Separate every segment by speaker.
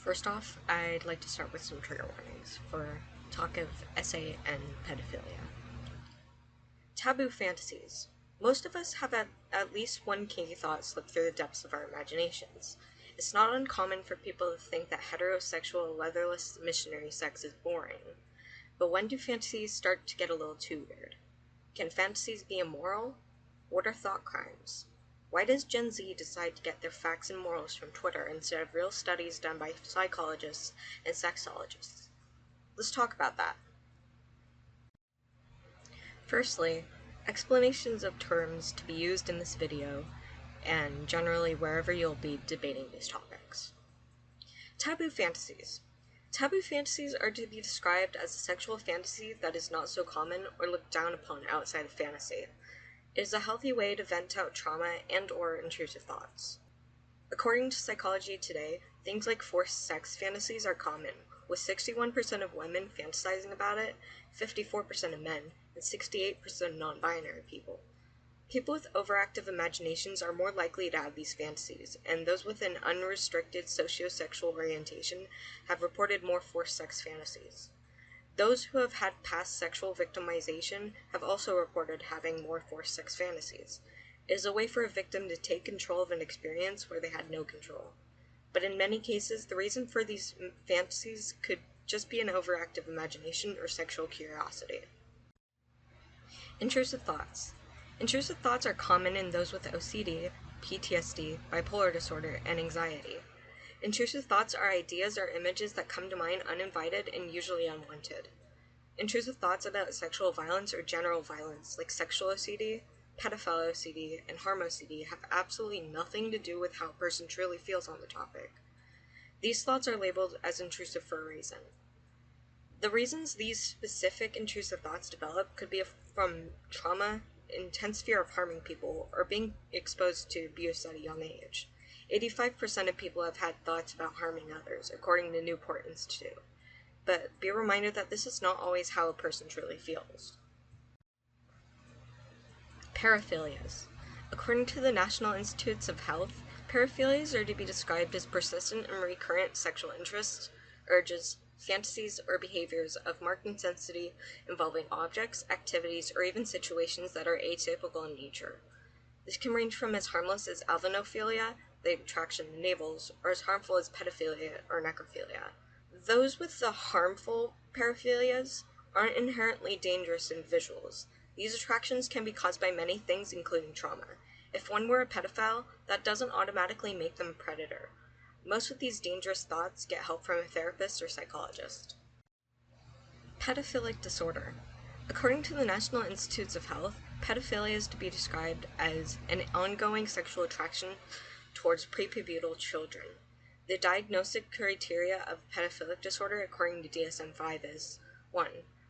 Speaker 1: First off, I'd like to start with some trigger warnings for talk of SA and pedophilia. Taboo fantasies. Most of us have at least one kinky thought slip through the depths of our imaginations. It's not uncommon for people to think that heterosexual, leatherless missionary sex is boring. But when do fantasies start to get a little too weird? Can fantasies be immoral? What are thought crimes? Why does Gen Z decide to get their facts and morals from Twitter instead of real studies done by psychologists and sexologists? Let's talk about that. Firstly, explanations of terms to be used in this video, and generally wherever you'll be debating these topics. Taboo fantasies. Taboo fantasies are to be described as a sexual fantasy that is not so common or looked down upon outside of fantasy. It is a healthy way to vent out trauma and/or intrusive thoughts. According to Psychology Today, things like forced sex fantasies are common, with 61% of women fantasizing about it, 54% of men, and 68% of non-binary people. People with overactive imaginations are more likely to have these fantasies, and those with an unrestricted sociosexual orientation have reported more forced sex fantasies. Those who have had past sexual victimization have also reported having more forced sex fantasies. It is a way for a victim to take control of an experience where they had no control. But in many cases, the reason for these fantasies could just be an overactive imagination or sexual curiosity. Intrusive thoughts. Intrusive thoughts are common in those with OCD, PTSD, bipolar disorder, and anxiety. Intrusive thoughts are ideas or images that come to mind uninvited and usually unwanted. Intrusive thoughts about sexual violence or general violence, like sexual OCD, pedophile OCD, and harm OCD, have absolutely nothing to do with how a person truly feels on the topic. These thoughts are labeled as intrusive for a reason. The reasons these specific intrusive thoughts develop could be from trauma, intense fear of harming people, or being exposed to abuse at a young age. 85% of people have had thoughts about harming others, according to Newport Institute. But be reminded that this is not always how a person truly feels. Paraphilias. According to the National Institutes of Health, paraphilias are to be described as persistent and recurrent sexual interests, urges, fantasies, or behaviors of marked intensity involving objects, activities, or even situations that are atypical in nature. This can range from as harmless as alvanophilia, the attraction to navels, or as harmful as pedophilia or necrophilia. Those with the harmful paraphilias aren't inherently dangerous individuals. These attractions can be caused by many things, including trauma. If one were a pedophile, that doesn't automatically make them a predator. Most of these dangerous thoughts get help from a therapist or psychologist. Pedophilic disorder. According to the National Institutes of Health, pedophilia is to be described as an ongoing sexual attraction towards prepubertal children. The diagnostic criteria of pedophilic disorder, according to DSM-5, is 1.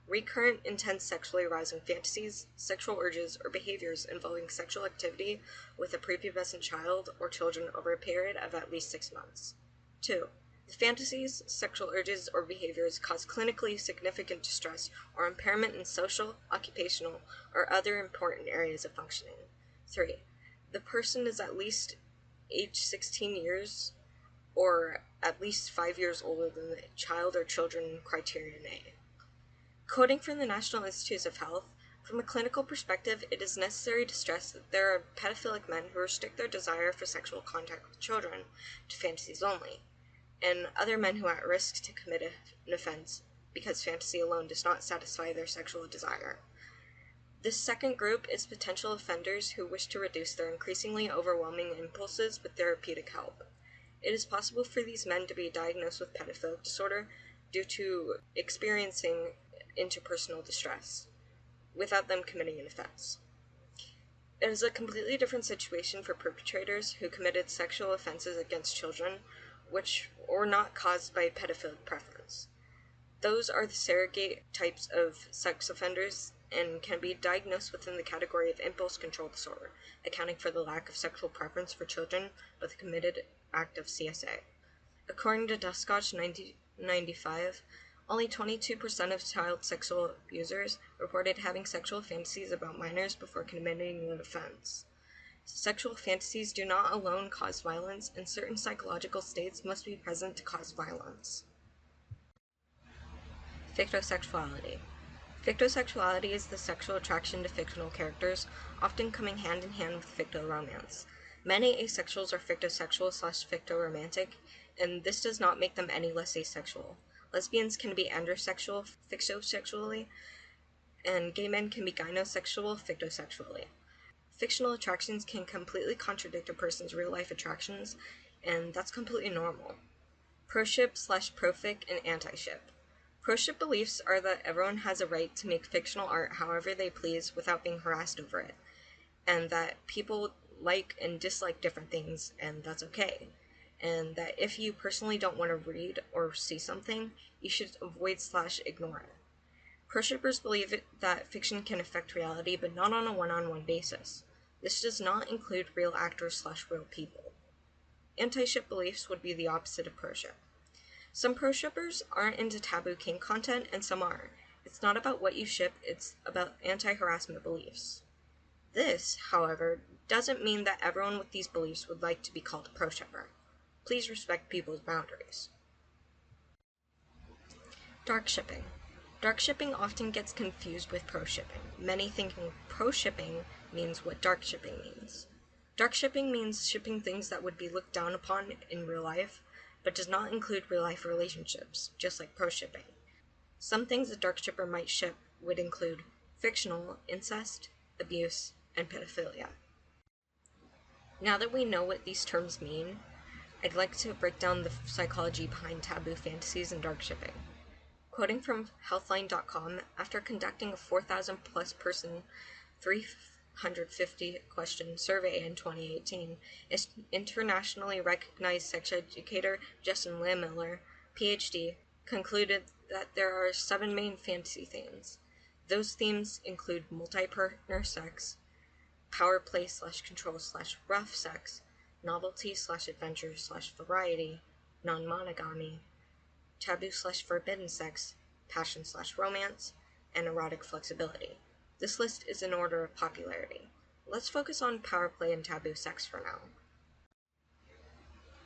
Speaker 1: Recurrent, intense sexually arousing fantasies, sexual urges, or behaviors involving sexual activity with a prepubescent child or children over a period of at least 6 months. 2. The fantasies, sexual urges, or behaviors cause clinically significant distress or impairment in social, occupational, or other important areas of functioning. 3. The person is at least age 16 years or at least 5 years older than the child or children criterion A. Quoting from the National Institutes of Health, from a clinical perspective, it is necessary to stress that there are pedophilic men who restrict their desire for sexual contact with children to fantasies only, and other men who are at risk to commit an offense because fantasy alone does not satisfy their sexual desire. This second group is potential offenders who wish to reduce their increasingly overwhelming impulses with therapeutic help. It is possible for these men to be diagnosed with pedophilic disorder due to experiencing interpersonal distress, without them committing an offense. It is a completely different situation for perpetrators who committed sexual offenses against children, which were not caused by pedophilic preference. Those are the surrogate types of sex offenders and can be diagnosed within the category of impulse control disorder, accounting for the lack of sexual preference for children but the committed act of CSA. According to Duscotch 1995, only 22% of child sexual abusers reported having sexual fantasies about minors before committing an offense. Sexual fantasies do not alone cause violence, and certain psychological states must be present to cause violence. Fictosexuality. Fictosexuality is the sexual attraction to fictional characters, often coming hand in hand with fictoromance. Many asexuals are fictosexual/fictoromantic, and this does not make them any less asexual. Lesbians can be androsexual fictosexually, and gay men can be gynosexual fictosexually. Fictional attractions can completely contradict a person's real-life attractions, and that's completely normal. Proship/profic and anti-ship. Proship beliefs are that everyone has a right to make fictional art however they please without being harassed over it, and that people like and dislike different things, and that's okay. And that if you personally don't want to read or see something, you should avoid/ignore it. Proshippers believe that fiction can affect reality, but not on a one-on-one basis. This does not include real actors/real people. Anti-ship beliefs would be the opposite of proship. Some proshippers aren't into taboo kink content, and some are. It's not about what you ship, it's about anti-harassment beliefs. This, however, doesn't mean that everyone with these beliefs would like to be called a proshipper. Please respect people's boundaries. Dark shipping. Dark shipping often gets confused with pro-shipping, many thinking pro-shipping means what dark shipping means. Dark shipping means shipping things that would be looked down upon in real life, but does not include real-life relationships, just like pro-shipping. Some things a dark shipper might ship would include fictional, incest, abuse, and pedophilia. Now that we know what these terms mean, I'd like to break down the psychology behind taboo fantasies and dark shipping. Quoting from Healthline.com, after conducting a 4,000-plus person, 350-question survey in 2018, internationally recognized sex educator Justin Lamiller, PhD, concluded that there are 7 main fantasy themes. Those themes include multi-partner sex, power play/control/rough sex, novelty/adventure/variety, non-monogamy, taboo/forbidden sex, passion/romance, and erotic flexibility. This list is in order of popularity. Let's focus on power play and taboo sex for now.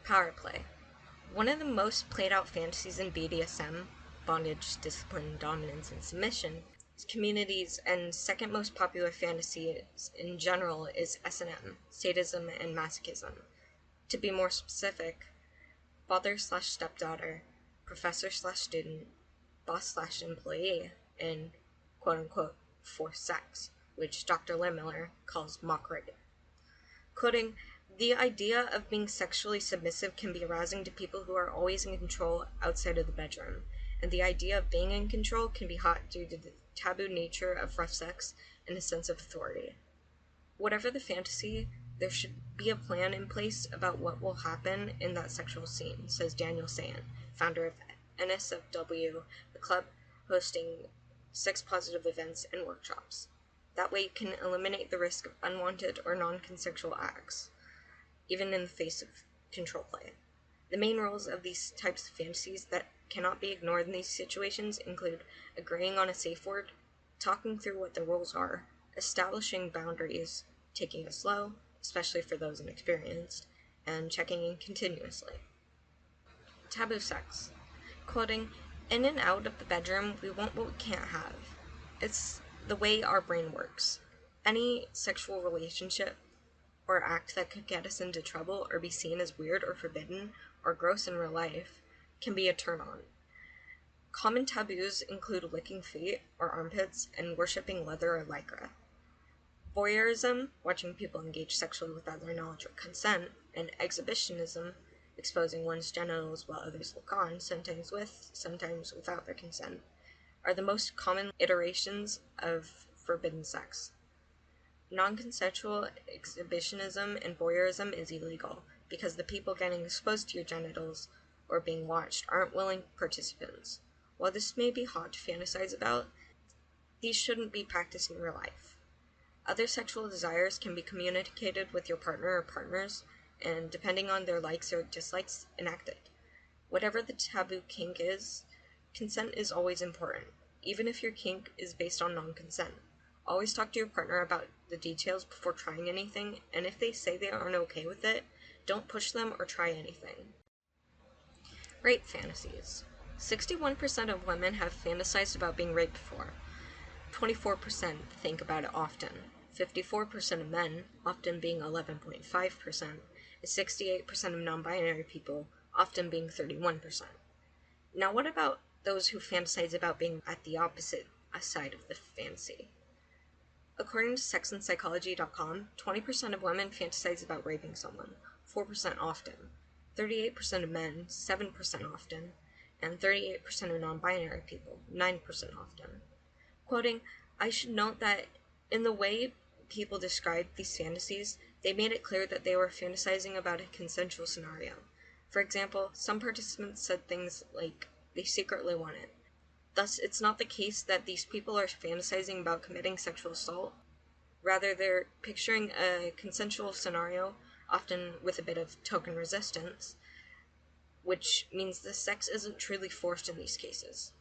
Speaker 1: Power play. One of the most played out fantasies in BDSM, bondage, discipline, dominance, and submission, communities, and second most popular fantasies in general is S&M, sadism and masochism. To be more specific, father/stepdaughter, professor/student, boss/employee, and quote-unquote forced sex, which Dr. Lamiller calls mock rape. Quoting, "The idea of being sexually submissive can be arousing to people who are always in control outside of the bedroom, and the idea of being in control can be hot due to the taboo nature of rough sex and a sense of authority. Whatever the fantasy, there should be a plan in place about what will happen in that sexual scene," says Daniel Sayan, founder of NSFW, the club hosting sex-positive events and workshops. That way you can eliminate the risk of unwanted or non-consensual acts, even in the face of control play. The main rules of these types of fantasies that cannot be ignored in these situations include agreeing on a safe word, talking through what the rules are, establishing boundaries, taking it slow, especially for those inexperienced, and checking in continuously. Taboo sex. Quoting, "In and out of the bedroom, we want what we can't have. It's the way our brain works. Any sexual relationship or act that could get us into trouble or be seen as weird or forbidden or gross in real life can be a turn-on. Common taboos include licking feet or armpits and worshipping leather or lycra. Voyeurism, watching people engage sexually without their knowledge or consent, and exhibitionism, exposing one's genitals while others look on, sometimes with, sometimes without their consent, are the most common iterations of forbidden sex. Non-consensual exhibitionism and voyeurism is illegal because the people getting exposed to your genitals or being watched aren't willing participants. While this may be hot to fantasize about, these shouldn't be practiced in real life. Other sexual desires can be communicated with your partner or partners, and depending on their likes or dislikes, enacted. Whatever the taboo kink is, consent is always important, even if your kink is based on non-consent. Always talk to your partner about the details before trying anything, and if they say they aren't okay with it, don't push them or try anything. Rape fantasies. 61% of women have fantasized about being raped before. 24% think about it often. 54% of men, often being 11.5%, and 68% of non-binary people, often being 31%. Now what about those who fantasize about being at the opposite side of the fantasy? According to sexandpsychology.com, 20% of women fantasize about raping someone, 4% often. 38% of men, 7% often, and 38% of non-binary people, 9% often. Quoting, "I should note that in the way people described these fantasies, they made it clear that they were fantasizing about a consensual scenario. For example, some participants said things like they secretly want it. Thus, it's not the case that these people are fantasizing about committing sexual assault. Rather, they're picturing a consensual scenario, often with a bit of token resistance, which means the sex isn't truly forced in these cases."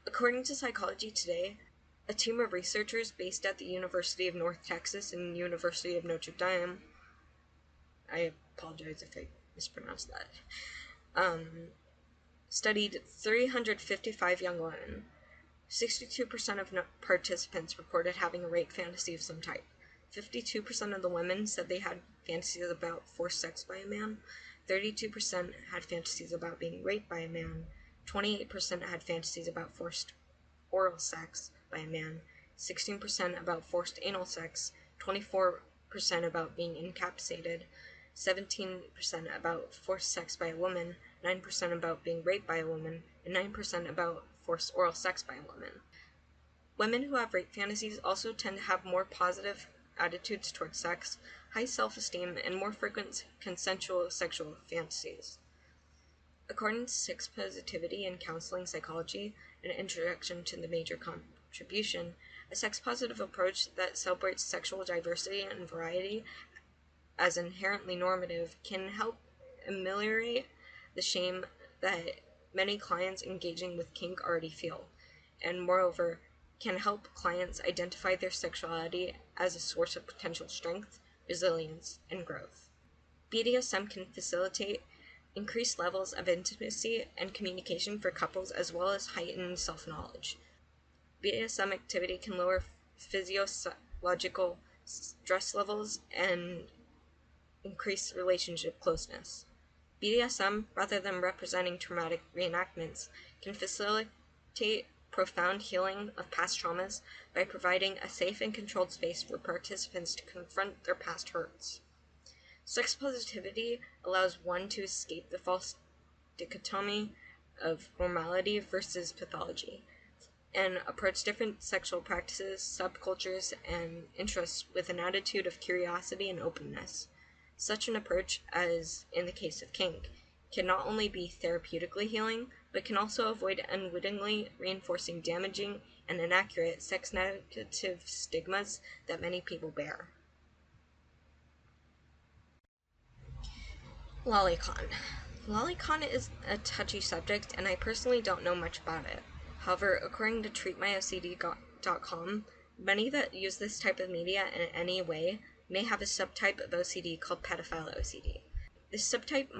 Speaker 1: According to Psychology Today, a team of researchers based at the University of North Texas and University of Notre Dame, I apologize if I mispronounced that, studied 355 young women. 62% of participants reported having a rape fantasy of some type. 52% of the women said they had fantasies about forced sex by a man. 32% had fantasies about being raped by a man. 28% had fantasies about forced oral sex by a man. 16% about forced anal sex. 24% about being incapacitated. 17% about forced sex by a woman. 9% about being raped by a woman. And 9% about forced oral sex by a woman. Women who have rape fantasies also tend to have more positive attitudes towards sex, high self-esteem, and more frequent consensual sexual fantasies. According to Sex Positivity and Counseling Psychology, an introduction to the major contribution, a sex-positive approach that celebrates sexual diversity and variety as inherently normative can help ameliorate the shame that many clients engaging with kink already feel, and moreover, can help clients identify their sexuality as a source of potential strength, resilience, and growth. BDSM can facilitate increased levels of intimacy and communication for couples as well as heightened self-knowledge. BDSM activity can lower physiological stress levels and increase relationship closeness. BDSM, rather than representing traumatic reenactments, can facilitate profound healing of past traumas by providing a safe and controlled space for participants to confront their past hurts. Sex positivity allows one to escape the false dichotomy of normality versus pathology, and approach different sexual practices, subcultures, and interests with an attitude of curiosity and openness. Such an approach, as in the case of kink, can not only be therapeutically healing, but can also avoid unwittingly reinforcing damaging and inaccurate sex-negative stigmas that many people bear. Lolicon. Lolicon is a touchy subject, and I personally don't know much about it. However, according to treatmyocd.com, many that use this type of media in any way may have a subtype of OCD called pedophile OCD. This subtype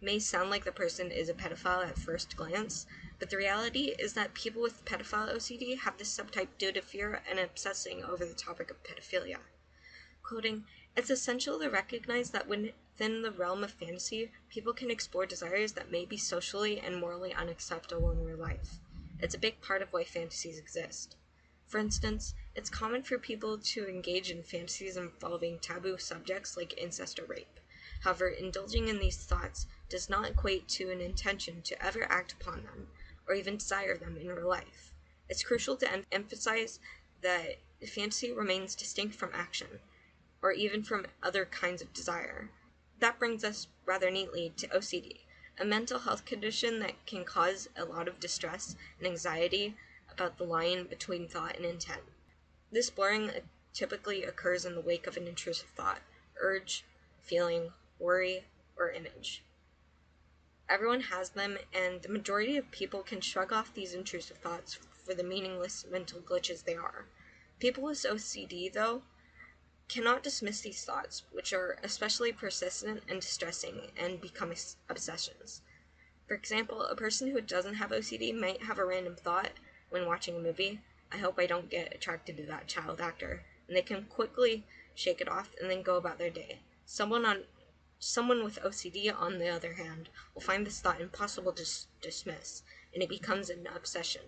Speaker 1: may sound like the person is a pedophile at first glance, but the reality is that people with pedophile OCD have this subtype due to fear and obsessing over the topic of pedophilia. Quoting, "It's essential to recognize that within the realm of fantasy, people can explore desires that may be socially and morally unacceptable in real life. It's a big part of why fantasies exist. For instance, it's common for people to engage in fantasies involving taboo subjects like incest or rape. However, indulging in these thoughts does not equate to an intention to ever act upon them, or even desire them in real life. It's crucial to emphasize that fantasy remains distinct from action, or even from other kinds of desire. That brings us rather neatly to OCD, a mental health condition that can cause a lot of distress and anxiety about the line between thought and intent. This blurring typically occurs in the wake of an intrusive thought, urge, feeling, worry, or image. Everyone has them, and the majority of people can shrug off these intrusive thoughts for the meaningless mental glitches they are. People with OCD, though, cannot dismiss these thoughts, which are especially persistent and distressing and become obsessions. For example, a person who doesn't have OCD might have a random thought when watching a movie: I hope I don't get attracted to that child actor, and they can quickly shake it off and then go about their day. Someone with OCD, on the other hand, will find this thought impossible to dismiss, and it becomes an obsession.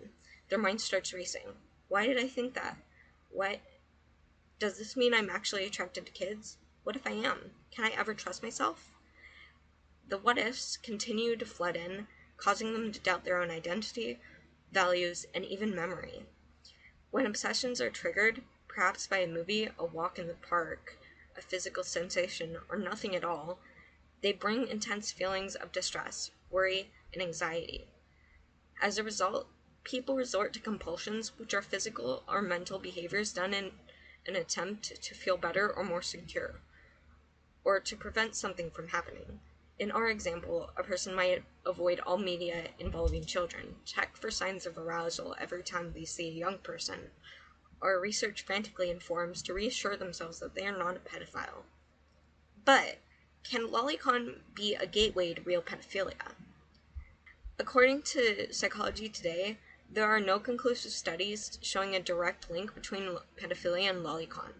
Speaker 1: Their mind starts racing. Why did I think that? What does this mean? I'm actually attracted to kids? What if I am? Can I ever trust myself? The what ifs continue to flood in, causing them to doubt their own identity, values, and even memory. When obsessions are triggered, perhaps by a movie, a walk in the park, a physical sensation, or nothing at all, they bring intense feelings of distress, worry, and anxiety. As a result, people resort to compulsions, which are physical or mental behaviors done in an attempt to feel better or more secure, or to prevent something from happening. In our example, a person might avoid all media involving children, check for signs of arousal every time they see a young person, or research frantically in forums to reassure themselves that they are not a pedophile. But can lolicon be a gateway to real pedophilia? According to Psychology Today, there are no conclusive studies showing a direct link between pedophilia and lolicon.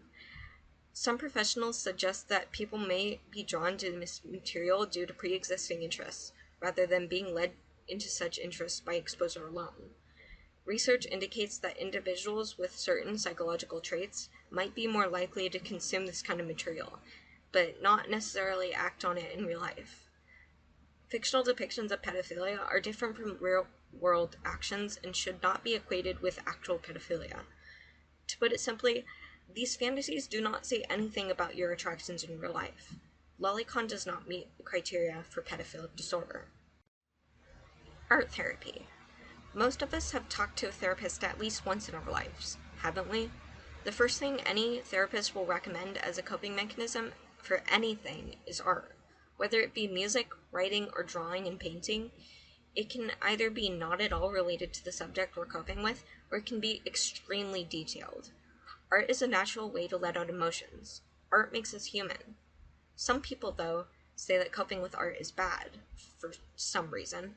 Speaker 1: Some professionals suggest that people may be drawn to this material due to pre-existing interests, rather than being led into such interests by exposure alone. Research indicates that individuals with certain psychological traits might be more likely to consume this kind of material, but not necessarily act on it in real life. Fictional depictions of pedophilia are different from real-world actions and should not be equated with actual pedophilia. To put it simply, these fantasies do not say anything about your attractions in real life. Lolicon does not meet the criteria for pedophilic disorder. Art therapy. Most of us have talked to a therapist at least once in our lives, haven't we? The first thing any therapist will recommend as a coping mechanism for anything is art. Whether it be music, writing, or drawing and painting, it can either be not at all related to the subject we're coping with, or it can be extremely detailed. Art is a natural way to let out emotions. Art makes us human. Some people, though, say that coping with art is bad, for some reason,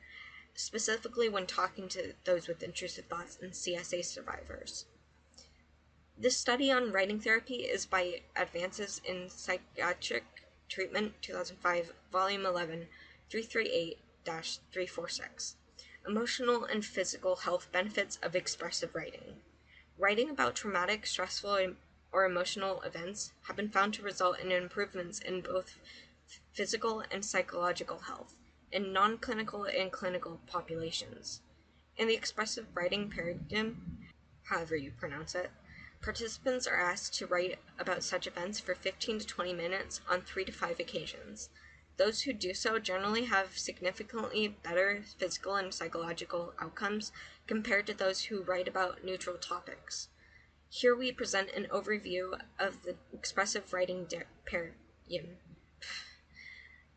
Speaker 1: specifically when talking to those with intrusive thoughts and CSA survivors. This study on writing therapy is by Advances in Psychiatric Treatment, 2005, Volume 11, 338-346. Emotional and Physical Health Benefits of Expressive Writing. Writing about traumatic, stressful, or emotional events have been found to result in improvements in both physical and psychological health in non-clinical and clinical populations. In the expressive writing paradigm, however you pronounce it, participants are asked to write about such events for 15 to 20 minutes on 3 to 5 occasions. Those who do so generally have significantly better physical and psychological outcomes compared to those who write about neutral topics. Here we present an overview of the expressive writing paradigm,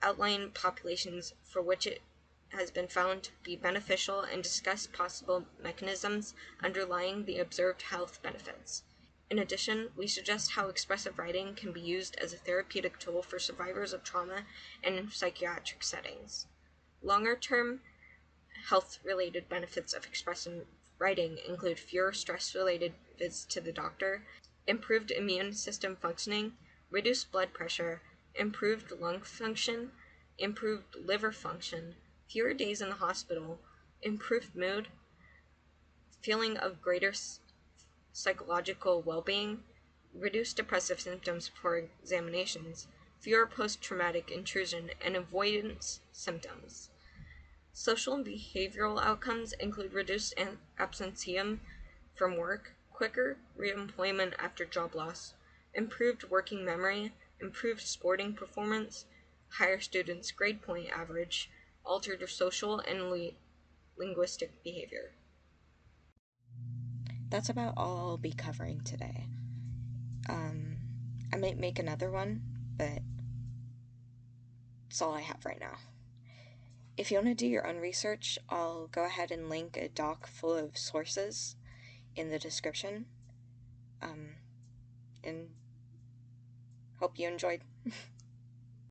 Speaker 1: outline populations for which it has been found to be beneficial, and discuss possible mechanisms underlying the observed health benefits. In addition, we suggest how expressive writing can be used as a therapeutic tool for survivors of trauma and in psychiatric settings. Longer-term health-related benefits of expressive writing include fewer stress-related visits to the doctor, improved immune system functioning, reduced blood pressure, improved lung function, improved liver function, fewer days in the hospital, improved mood, feeling of greater psychological well-being, reduced depressive symptoms before examinations, fewer post-traumatic intrusion and avoidance symptoms. Social and behavioral outcomes include reduced absenteeism from work, quicker reemployment after job loss, improved working memory, improved sporting performance, higher students' grade point average, altered social and linguistic behavior.
Speaker 2: That's about all I'll be covering today. I might make another one, but that's all I have right now. If you want to do your own research, I'll go ahead and link a doc full of sources in the description. And hope you enjoyed.